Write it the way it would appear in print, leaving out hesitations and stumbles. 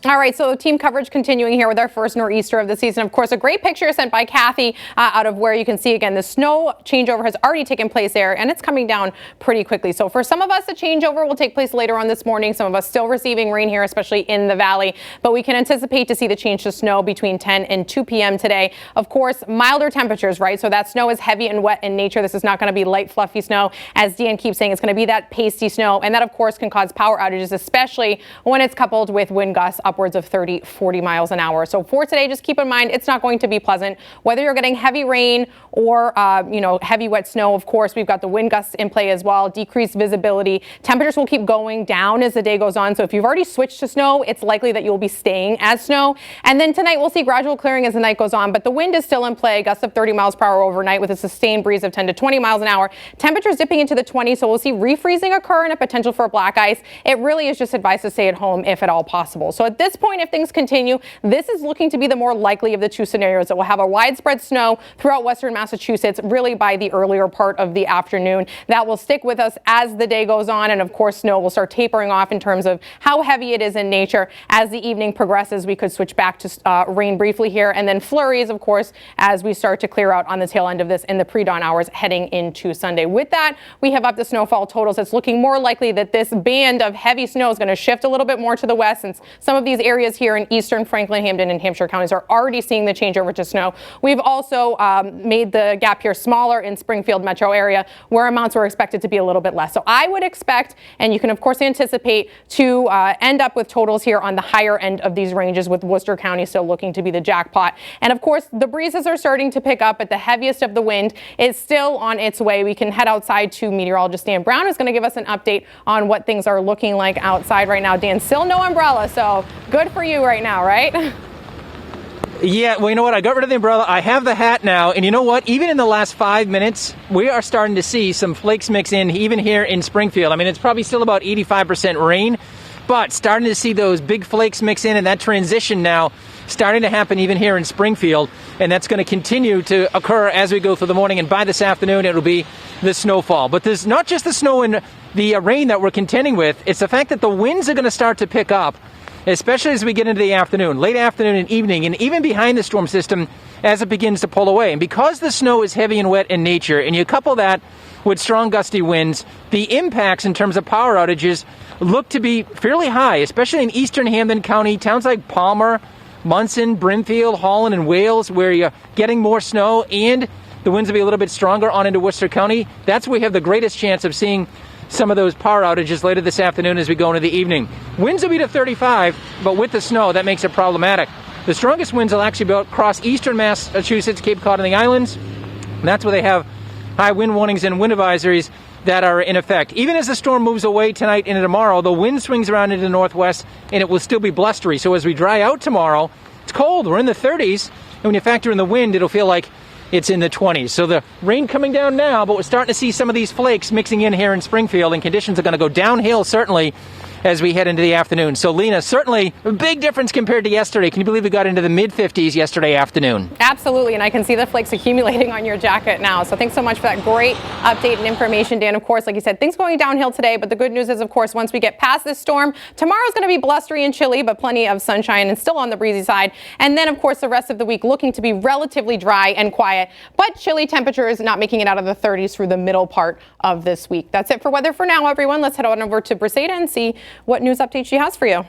All right, so team coverage continuing here with our first nor'easter of the season. Of course, a great picture sent by Kathy out of where you can see again the snow changeover has already taken place there, and it's coming down pretty quickly. So for some of us, the changeover will take place later on this morning. Some of us still receiving rain here, especially in the valley, but we can anticipate to see the change to snow between 10 and 2 p.m. today. Of course, milder temperatures, right? So that snow is heavy and wet in nature. This is not going to be light, fluffy snow. As Deanne keeps saying, it's going to be that pasty snow, and that, of course, can cause power outages, especially when it's coupled with wind gusts upwards of 30, 40 miles an hour. So for today, just keep in mind, it's not going to be pleasant. Whether you're getting heavy rain or, heavy wet snow, of course, we've got the wind gusts in play as well, decreased visibility. Temperatures will keep going down as the day goes on. So if you've already switched to snow, it's likely that you'll be staying as snow. And then tonight, we'll see gradual clearing as the night goes on, but the wind is still in play, gusts of 30 miles per hour overnight with a sustained breeze of 10 to 20 miles an hour. Temperatures dipping into the 20s, so we'll see refreezing occur and a potential for black ice. It really is just advised to stay at home if at all possible. So at this point, if things continue, this is looking to be the more likely of the two scenarios that will have a widespread snow throughout western Massachusetts really by the earlier part of the afternoon. That will stick with us as the day goes on, and of course snow will start tapering off in terms of how heavy it is in nature. As the evening progresses, we could switch back to rain briefly here, and then flurries, of course, as we start to clear out on the tail end of this in the pre-dawn hours heading into Sunday. With that, we have up the snowfall totals. It's looking more likely that this band of heavy snow is going to shift a little bit more to the west, since some of these areas here in eastern Franklin, Hampden, and Hampshire counties are already seeing the changeover to snow. We've also made the gap here smaller in Springfield metro area, where amounts were expected to be a little bit less. So I would expect, and you can of course anticipate, to end up with totals here on the higher end of these ranges, with Worcester County still looking to be the jackpot. And of course, the breezes are starting to pick up, but the heaviest of the wind is still on its way. We can head outside to meteorologist Dan Brown, who's going to give us an update on what things are looking like outside right now. Dan, still no umbrella, so good for you right now, right? Yeah, well, you know what? I got rid of the umbrella. I have the hat now. And you know what? Even in the last 5 minutes, we are starting to see some flakes mix in, even here in Springfield. I mean, it's probably still about 85% rain, but starting to see those big flakes mix in, and that transition now starting to happen even here in Springfield. And that's going to continue to occur as we go through the morning. And by this afternoon, it'll be the snowfall. But there's not just the snow and the rain that we're contending with. It's the fact that the winds are going to start to pick up, especially as we get into the afternoon, late afternoon and evening, and even behind the storm system as it begins to pull away. And because the snow is heavy and wet in nature, and you couple that with strong gusty winds, the impacts in terms of power outages look to be fairly high, especially in eastern Hampden County, towns like Palmer, Munson, Brimfield, Holland, and Wales, where you're getting more snow and the winds will be a little bit stronger on into Worcester County. That's where we have the greatest chance of seeing some of those power outages later this afternoon as we go into the evening. Winds will be to 35, but with the snow, that makes it problematic. The strongest winds will actually be across eastern Massachusetts, Cape Cod, and the islands. And that's where they have high wind warnings and wind advisories that are in effect. Even as the storm moves away tonight into tomorrow, the wind swings around into the northwest, and it will still be blustery. So as we dry out tomorrow, it's cold. We're in the 30s, and when you factor in the wind, it'll feel like it's in the 20s. So the rain coming down now, but we're starting to see some of these flakes mixing in here in Springfield, and conditions are going to go downhill, certainly, as we head into the afternoon. So, Lena, certainly a big difference compared to yesterday. Can you believe we got into the mid-50s yesterday afternoon? Absolutely, and I can see the flakes accumulating on your jacket now. So thanks so much for that great update and information, Dan. Of course, like you said, things going downhill today, but the good news is, of course, once we get past this storm, tomorrow's going to be blustery and chilly, but plenty of sunshine and still on the breezy side. And then, of course, the rest of the week looking to be relatively dry and quiet, but chilly temperatures not making it out of the 30s through the middle part of this week. That's it for weather for now, everyone. Let's head on over to Briseda and see what news update she has for you.